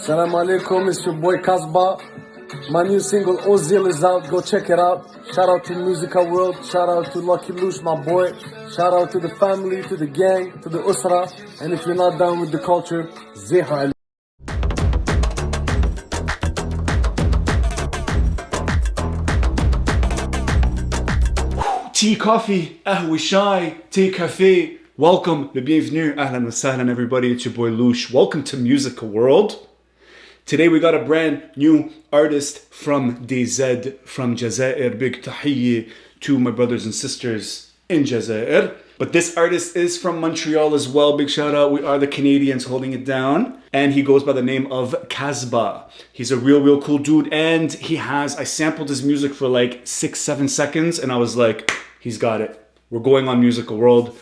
Salam alaikum, it's your boy Kazba. My new single Özil is out, go check it out. Shout out to Musical World, shout out to Lucky Lush, my boy. Shout out to the family, to the gang, to the Usra. And if you're not down with the culture, Ziha. Tea, coffee, ahwi chai, tea, cafe. Welcome, le bienvenue, ahlan wa sahlan everybody, it's your boy Lush. Welcome to Musical World. Today we got a brand new artist from DZ, from Jazair. Big tahiyyi to my brothers and sisters in Jazair. But this artist is from Montreal as well. Big shout out, we are the Canadians holding it down. And he goes by the name of Kazba. He's a real cool dude. And I sampled his music for like 6-7 seconds and I was like, he's got it. We're going on Musical World.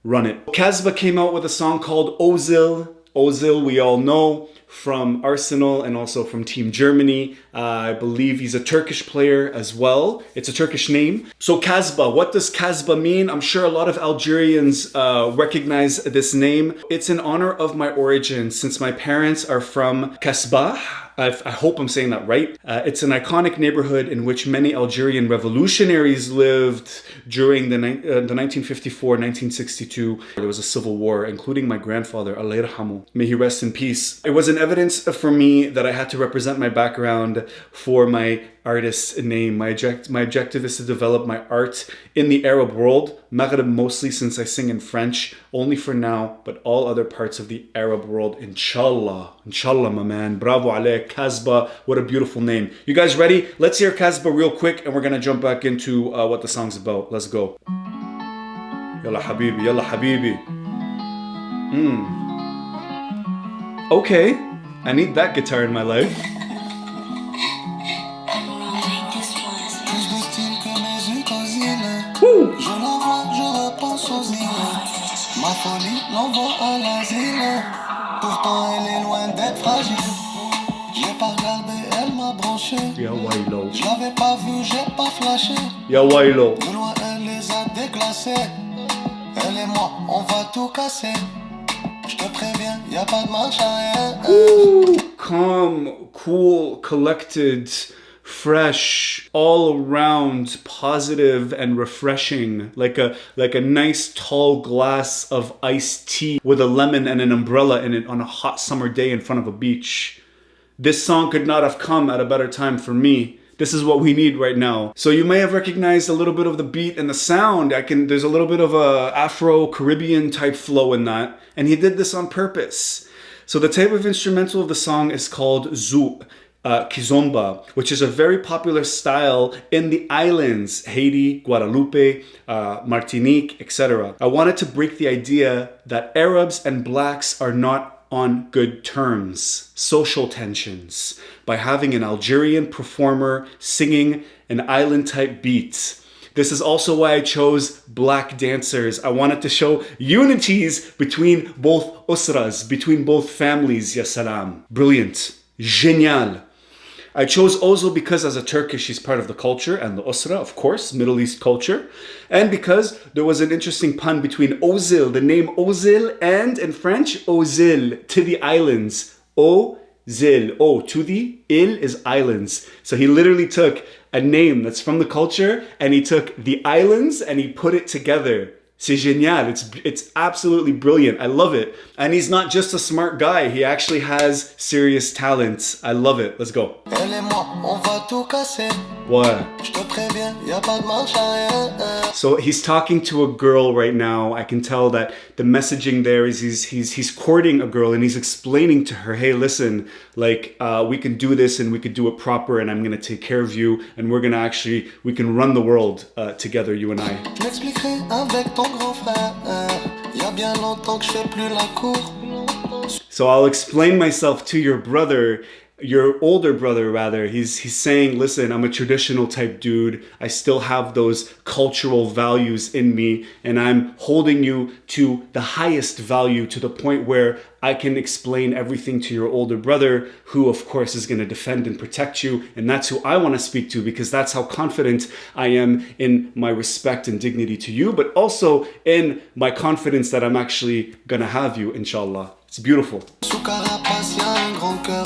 Run it. Kazba came out with a song called Özil. Özil, we all know from Arsenal and also from Team Germany. I believe he's a Turkish player as well. It's a Turkish name. So Kazba, what does Kazba mean? I'm sure a lot of Algerians recognize this name. It's in honor of my origin, since my parents are from Kazba. I hope I'm saying that right. It's an iconic neighborhood in which many Algerian revolutionaries lived during the 1954-1962. There was a civil war, including my grandfather, Allah yarhamu. May he rest in peace. It was an evidence for me that I had to represent my background for my artist's name. My objective is to develop my art in the Arab world, Maghreb mostly since I sing in French, only for now, but all other parts of the Arab world, inshallah. Inshallah, my man. Bravo alaik, Kazba. What a beautiful name. You guys ready? Let's hear Kazba real quick and we're gonna jump back into what the song's about. Let's go. Yalla habibi, yalla habibi. Okay, I need that guitar in my life. Woo. Je la vois, je repense aux îles. Ma folie l'envoie à l'asile. Pourtant elle est loin d'être fragile. J'ai pas regardé, elle m'a branché. Ya wailo. Je l'avais pas vu, j'ai pas flashé. Ya wailo. De loin elle les a déclassés. Elle et moi, on va tout casser. Je te préviens, y a pas de marche arrière. Calm, cool, collected, fresh, all around positive and refreshing, like a nice tall glass of iced tea with a lemon and an umbrella in it on a hot summer day in front of a beach. This song could not have come at a better time for me. This is what we need right now. So you may have recognized a little bit of the beat and the sound. There's a little bit of a Afro-Caribbean type flow in that. And he did this on purpose. So the type of instrumental of the song is called zouk. Kizomba, which is a very popular style in the islands, Haiti, Guadeloupe, Martinique, etc. I wanted to break the idea that Arabs and blacks are not on good terms, social tensions, by having an Algerian performer singing an island type beat. This is also why I chose black dancers. I wanted to show unities between both usras, between both families, ya salam. Brilliant. Génial. I chose Özil because as a Turkish, he's part of the culture and the Usra, of course, Middle East culture. And because there was an interesting pun between Özil, the name Özil, and in French, Özil, to the islands. Özil, to the il is islands. So he literally took a name that's from the culture and he took the islands and he put it together. C'est génial. It's absolutely brilliant. I love it. And he's not just a smart guy. He actually has serious talents. I love it. Let's go. Elle et moi, on va tout casser. What? Je te préviens, y a pas de marche arrière. So he's talking to a girl right now. I can tell that the messaging there is he's courting a girl and he's explaining to her, hey, listen, like we can do this and we could do it proper and I'm gonna take care of you and we can run the world together, you and I. Je m'expliquerai avec ton grand frère. Y a bien longtemps que je fais plus la cour. So I'll explain myself to your brother, your older brother rather. He's saying, listen, I'm a traditional type dude. I still have those cultural values in me and I'm holding you to the highest value to the point where I can explain everything to your older brother, who of course is going to defend and protect you. And that's who I want to speak to because that's how confident I am in my respect and dignity to you, but also in my confidence that I'm actually going to have you, inshallah. It's beautiful. Sous carapace, y'a un grand cœur.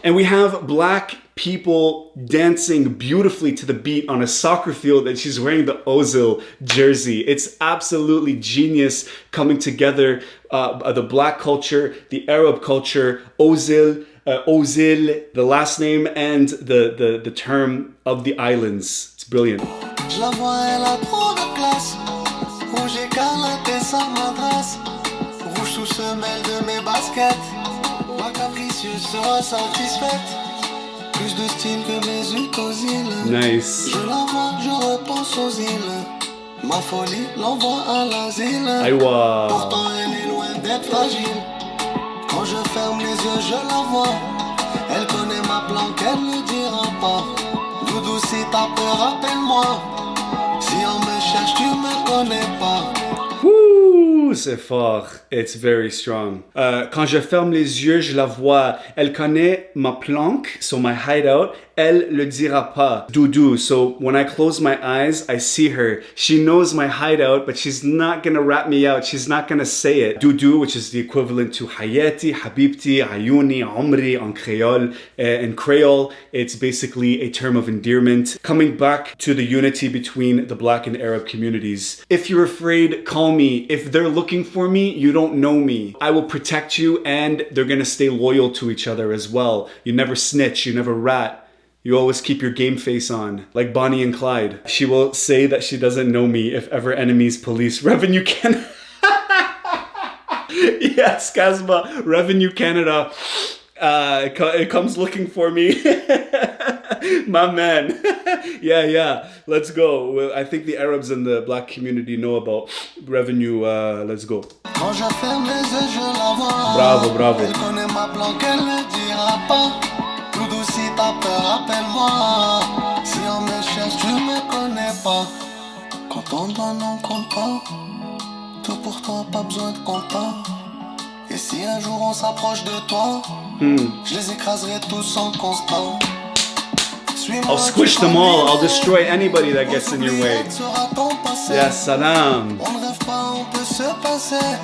And we have black people dancing beautifully to the beat on a soccer field, and she's wearing the Özil jersey. It's absolutely genius coming together, the black culture, the Arab culture, Özil, the last name, and the term of the islands. It's brilliant. Je la vois, elle a trop de classe. Rouge écarlate, ça m'adresse. Rouge sous semelle de mes baskets. Ma capricieuse sera satisfaite. Plus de style que mes utoziles. Nice. Je la vois, je repense aux îles. Ma folie l'envoie à l'asile. Aïwa. Pourtant elle est loin d'être fragile. Quand je ferme les yeux, je la vois. Elle connaît ma planque, elle ne dira pas. Doudou, si t'as peur, rappelle-moi. Si on me cherche, tu me connais pas. Wouh, c'est fort. It's very strong. Quand je ferme les yeux, je la vois. Elle connaît ma planque, so my hideout. Elle le dira pas. Doudou. So when I close my eyes, I see her. She knows my hideout, but she's not gonna rat me out. She's not gonna say it. Doudou, which is the equivalent to Hayati, Habibti, Ayuni, Omri en Creole. In Creole, it's basically a term of endearment. Coming back to the unity between the Black and Arab communities. If you're afraid, call me. If they're looking for me, you don't know me. I will protect you, and they're gonna stay loyal to each other as well. You never snitch, you never rat. You always keep your game face on, like Bonnie and Clyde. She will say that she doesn't know me if ever enemies Police Revenue Canada. Yes, Kazba, Revenue Canada. It comes looking for me. My man. Yeah. Let's go. I think the Arabs and the Black community know about revenue. Let's go. Quand je ferme les yeux, je la vois. Bravo. Elle connaît ma planque, elle ne dira pas. Doudou, si t'as peur, rappelle-moi. Si on me cherche, tu me connais pas. Quand on donne, on compte pas. Tout pour toi, pas besoin de compta. Et si un jour on s'approche de toi, je les écraserai tous sans constat. I'll squish them all. I'll destroy anybody that gets in your way. Ya salam. On ne rêve pas, on peut se passer.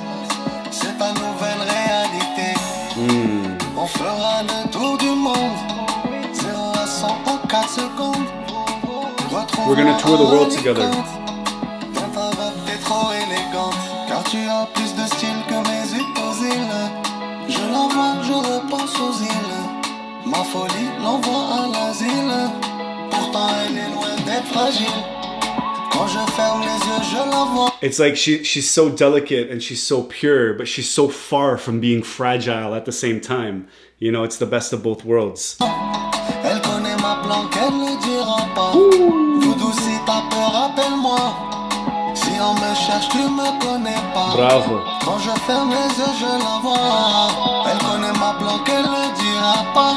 C'est ta nouvelle réalité. On fera le tour du monde. 0 à 100 en 4 secondes. We're gonna tour the world together. Ton travail est trop élégante. Car tu as plus de style que mes utoziles. Je la vois, je repense aux îles. Ma folie l'envoie à l'asile. Pourtant elle est loin d'être fragile. Quand je ferme les yeux, je la vois. It's like she's so delicate and she's so pure, but she's so far from being fragile at the same time. You know, it's the best of both worlds. Elle connaît ma planque, elle ne dira pas. Doudou, si t'as peur, rappelle-moi. Si on me cherche, tu me connais pas. Bravo. Quand je ferme les yeux, je la vois. Elle connaît ma planque, elle ne dira pas.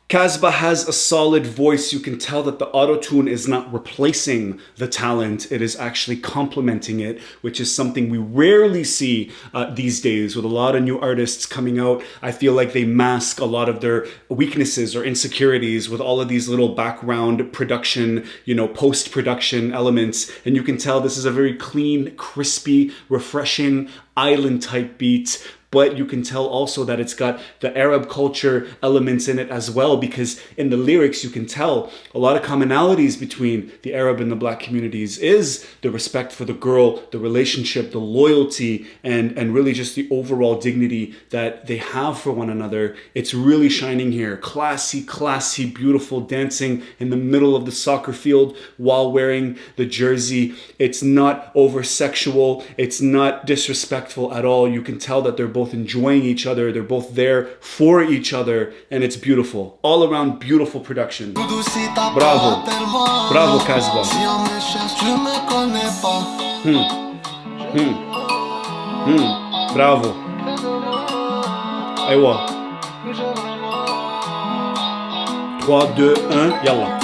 Kazba has a solid voice. You can tell that the auto-tune is not replacing the talent. It is actually complementing it, which is something we rarely see these days with a lot of new artists coming out. I feel like they mask a lot of their weaknesses or insecurities with all of these little background production, post-production elements. And you can tell this is a very clean, crispy, refreshing, island type beat. But you can tell also that it's got the Arab culture elements in it as well, because in the lyrics you can tell a lot of commonalities between the Arab and the Black communities is the respect for the girl, the relationship, the loyalty, and really just the overall dignity that they have for one another. It's really shining here. Classy, beautiful dancing in the middle of the soccer field while wearing the jersey. It's not over-sexual. It's not disrespectful at all. You can tell that they're both enjoying each other. They're both there for each other, and it's beautiful. All around beautiful production. Bravo. Bravo, Kazba. Bravo. Aywa. 3, 2, 1, yalla.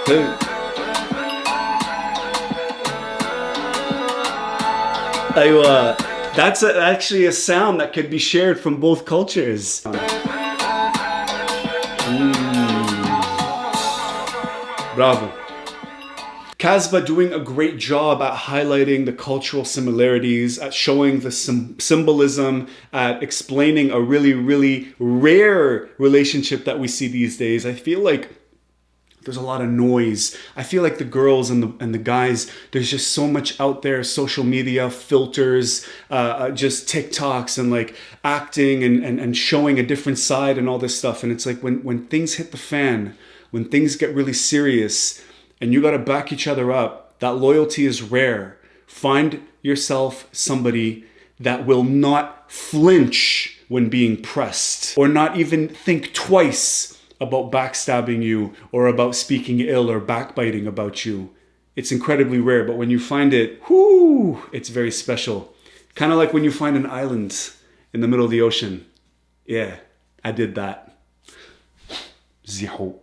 Hey. Aywa. That's actually a sound that could be shared from both cultures. Bravo. Kazba doing a great job at highlighting the cultural similarities, at showing the symbolism, at explaining a really, really rare relationship that we see these days. I feel like there's a lot of noise. I feel like the girls and the guys, there's just so much out there, social media, filters, just TikToks and like acting and showing a different side and all this stuff. And it's like when things hit the fan, when things get really serious and you got to back each other up, that loyalty is rare. Find yourself somebody that will not flinch when being pressed or not even think twice about backstabbing you or about speaking ill or backbiting about you. It's incredibly rare, but when you find it, whoo, it's very special. Kind of like when you find an island in the middle of the ocean. Yeah, I did that. Ziho.